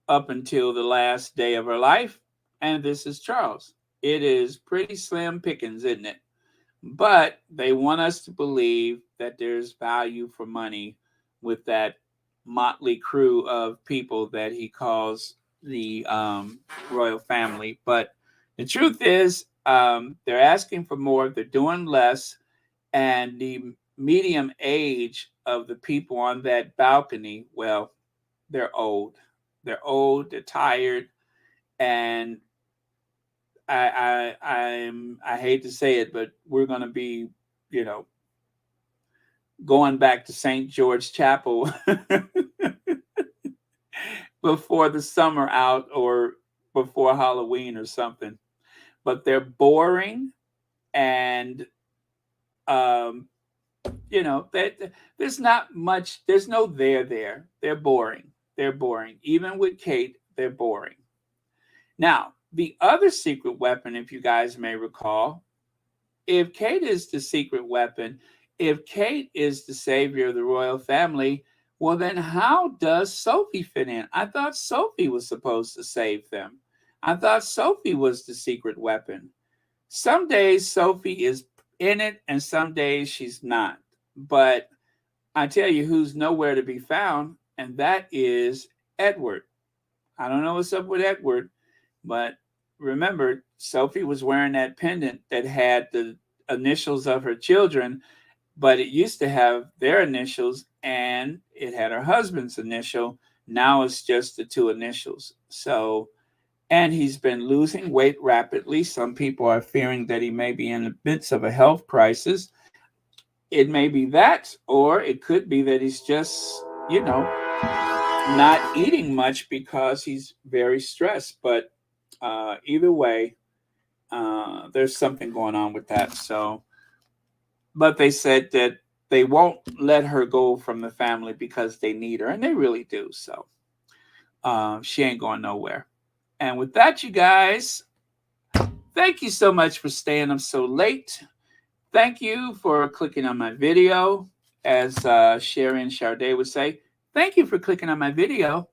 Speaker 1: up until the last day of her life. And this is Charles. It is pretty slim pickings, isn't it? But they want us to believe that there's value for money with that motley crew of people that he calls the royal family. But the truth is, they're asking for more. They're doing less. And the medium age of the people on that balcony, well, they're old. They're old. They're tired. And I hate to say it, but we're going to be, going back to St. George Chapel before the summer out or before Halloween or something. But they're boring, and that there's not much. There's no there. They're boring. They're boring. Even with Kate, they're boring. Now, the other secret weapon, if you guys may recall, if Kate is the secret weapon, if Kate is the savior of the royal family, well, then how does Sophie fit in? I thought Sophie was supposed to save them. I thought Sophie was the secret weapon. Some days Sophie is in it, and some days she's not. But I tell you who's nowhere to be found, and that is Edward. I don't know what's up with Edward, but remember, Sophie was wearing that pendant that had the initials of her children, but it used to have their initials and it had her husband's initial. Now it's just the two initials. So, and he's been losing weight rapidly. Some people are fearing that he may be in the midst of a health crisis. It may be that, or it could be that he's just, not eating much because he's very stressed. But either way, there's something going on with that. So, but they said that they won't let her go from the family because they need her, and they really do. So she ain't going nowhere. And with that, you guys, thank you so much for staying up so late. Thank you for clicking on my video. As Sherry and Sade would say, thank you for clicking on my video.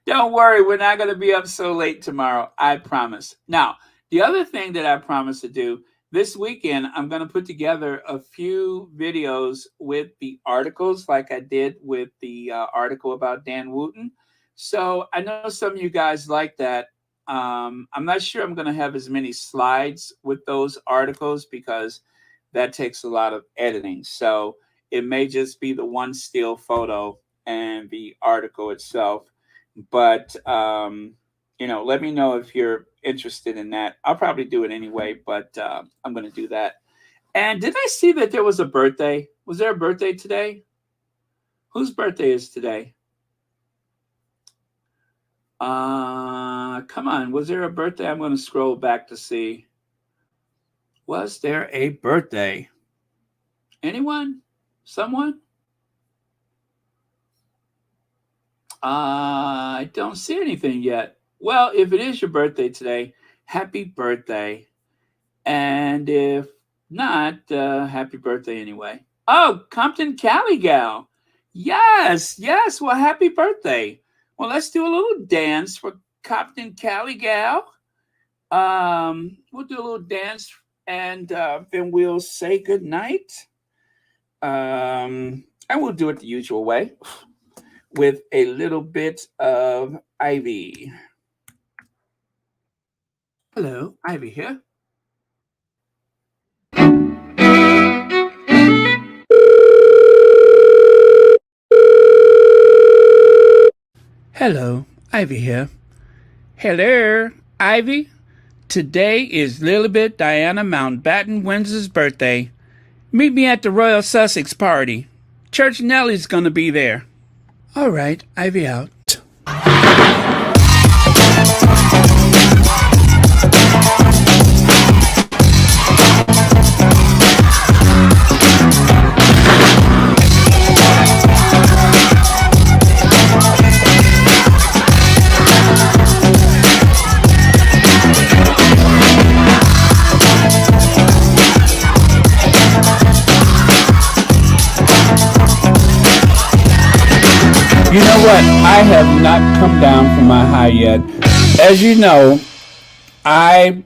Speaker 1: Don't worry, we're not going to be up so late tomorrow. I promise. Now, the other thing that I promise to do this weekend, I'm going to put together a few videos with the articles like I did with the article about Dan Wootton. So I know some of you guys like that. I'm not sure I'm going to have as many slides with those articles because that takes a lot of editing. So it may just be the one still photo and the article itself. But, let me know if you're interested in that. I'll probably do it anyway, but I'm going to do that. And did I see that there was a birthday? Was there a birthday today? Whose birthday is today? Come on. Was there a birthday? I'm going to scroll back to see. Was there a birthday? Anyone? Someone? I don't see anything yet. Well, if it is your birthday today, happy birthday. And if not, happy birthday anyway. Oh, Compton Cali Gal. Yes. Well, happy birthday. Well, let's do a little dance for Compton Cali Gal. We'll do a little dance and then we'll say good night. And we'll do it the usual way with a little bit of Ivy. Hello, Ivy here. Hello, Ivy here. Hello, Ivy. Today is Lilibet Diana Mountbatten-Windsor's birthday. Meet me at the Royal Sussex party. Church Nellie's gonna be there. All right, Ivy out. You know what? I have not come down from my high yet. As you know, I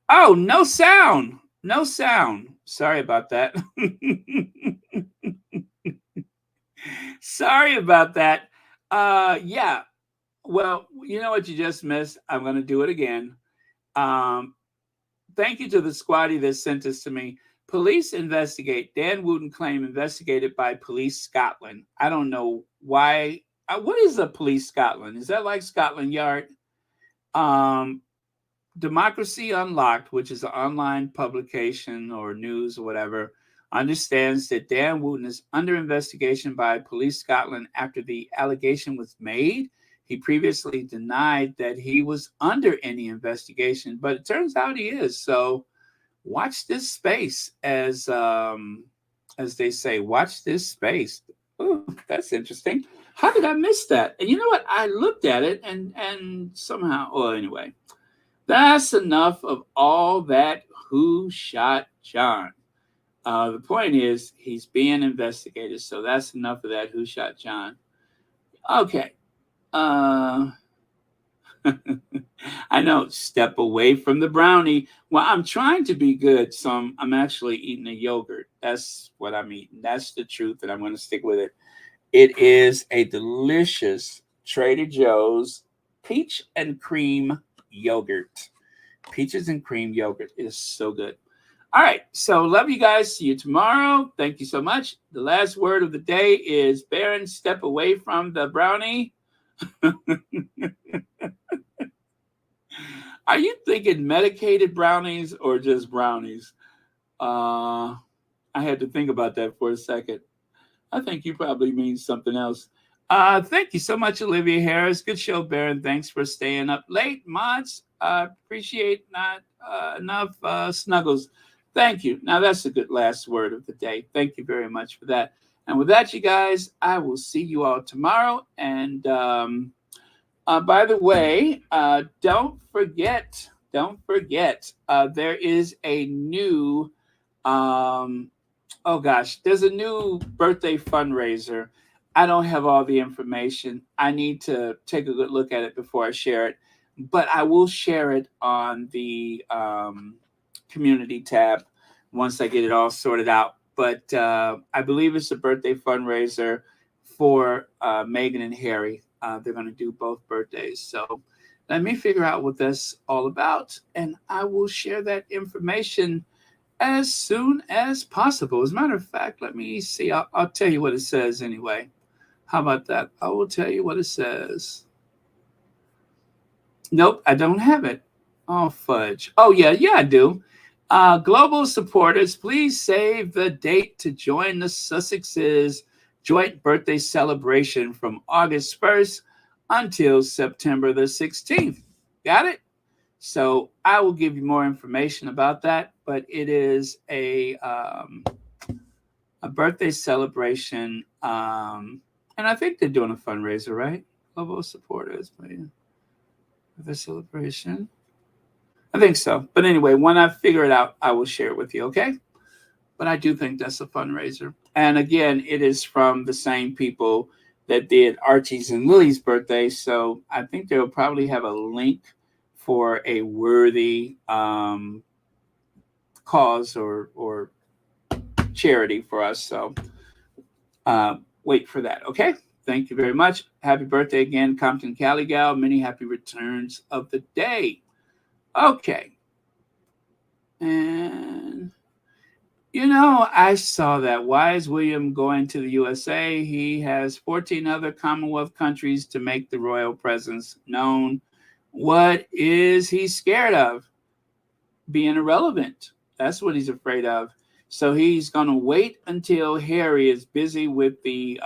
Speaker 1: Oh, no sound. No sound. Sorry about that. Sorry about that. Yeah. Well, you know what you just missed? I'm going to do it again. Um, Thank you to the squatty that sent this to me. Police investigate. Dan Wootton claim investigated by Police Scotland. I don't know why. What is a Police Scotland? Is that like Scotland Yard? Democracy Unlocked, which is an online publication or news or whatever, understands that Dan Wootton is under investigation by Police Scotland after the allegation was made. He previously denied that he was under any investigation, but it turns out he is. So watch this space, as they say. Watch this space. Oh, that's interesting. How did I miss that? And you know what? I looked at it and somehow. Well, anyway. That's enough of all that. Who shot John? The point is he's being investigated. So that's enough of that. Who shot John? Okay. I know. Step away from the brownie. Well, I'm trying to be good. So I'm actually eating a yogurt. That's what I'm eating. That's the truth. And I'm going to stick with it. It is a delicious Trader Joe's peach and cream yogurt. Peaches and cream yogurt is so good. All right. So love you guys. See you tomorrow. Thank you so much. The last word of the day is Baron, step away from the brownie. Are you thinking medicated brownies or just brownies? I had to think about that for a second. I think you probably mean something else. Thank you so much, Olivia Harris. Good show, Baron. Thanks for staying up late. Mods, appreciate not enough snuggles. Thank you. Now, that's a good last word of the day. Thank you very much for that. And with that, you guys, I will see you all tomorrow. And by the way, don't forget, there is a new, there's a new birthday fundraiser. I don't have all the information. I need to take a good look at it before I share it, but I will share it on the community tab once I get it all sorted out. But I believe it's a birthday fundraiser for Meghan and Harry. They're going to do both birthdays. So let me figure out what that's all about, and I will share that information as soon as possible. As a matter of fact, let me see. I'll tell you what it says anyway. How about that? I will tell you what it says. Nope, I don't have it. Oh, fudge. Oh, yeah, I do. Global supporters, please save the date to join the Sussex's joint birthday celebration from August 1st until September the 16th. Got it? So I will give you more information about that, but it is a birthday celebration. And I think they're doing a fundraiser, right? Global supporters, the celebration. I think so. But anyway, when I figure it out, I will share it with you, okay? But I do think that's a fundraiser. And again, it is from the same people that did Archie's and Lily's birthday. So I think they'll probably have a link for a worthy cause or charity for us. So wait for that, okay? Thank you very much. Happy birthday again, Compton Cali Gal. Many happy returns of the day. Okay. And, I saw that. Why is William going to the USA? He has 14 other Commonwealth countries to make the royal presence known. What is he scared of? Being irrelevant. That's what he's afraid of. So he's going to wait until Harry is busy with the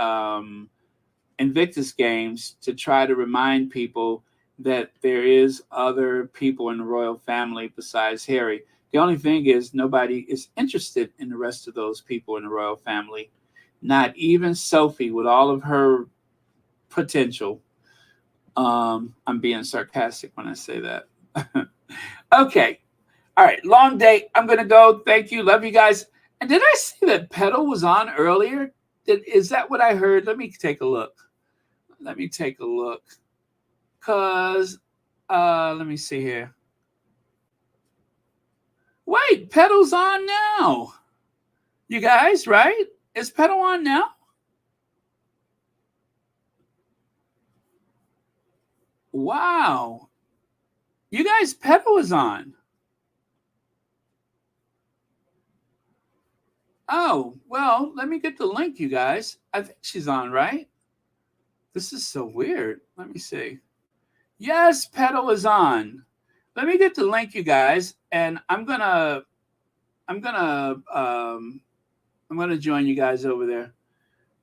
Speaker 1: Invictus Games to try to remind people that there is other people in the royal family besides Harry. The only thing is nobody is interested in the rest of those people in the royal family. Not even Sophie with all of her potential. I'm being sarcastic when I say that. Okay. All right. Long day. I'm going to go. Thank you. Love you guys. And did I see that Petal was on earlier? Is that what I heard? Let me take a look. Because, let me see here. Wait, pedal's on now. You guys, right? Is pedal on now? Wow. You guys, pedal is on. Oh, well, let me get the link, you guys. I think she's on, right? This is so weird. Let me see. Yes, pedal is on. Let me get the link, you guys, and I'm gonna join you guys over there.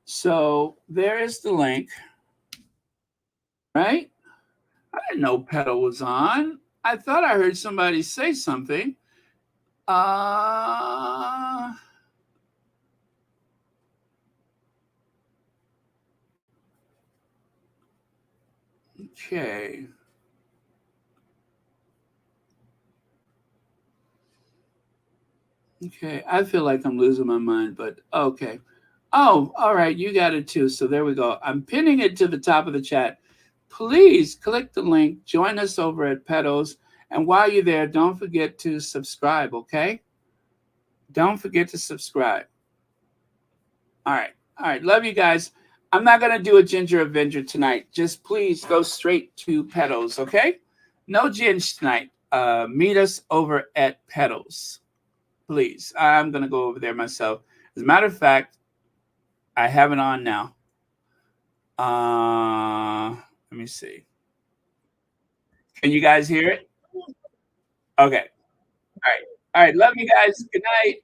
Speaker 1: So there is the link, right? I didn't know pedal was on. I thought I heard somebody say something. Okay. Okay, I feel like I'm losing my mind, but okay. Oh, all right, you got it too. So there we go. I'm pinning it to the top of the chat. Please click the link, join us over at Pedals, and while you're there, don't forget to subscribe, okay? Don't forget to subscribe. All right, love you guys. I'm not going to do a Ginger Avenger tonight. Just please go straight to Pedals, okay? No Ginge tonight. Meet us over at Pedals. Please. I'm going to go over there myself. As a matter of fact, I have it on now. Let me see. Can you guys hear it? Okay. All right. Love you guys. Good night.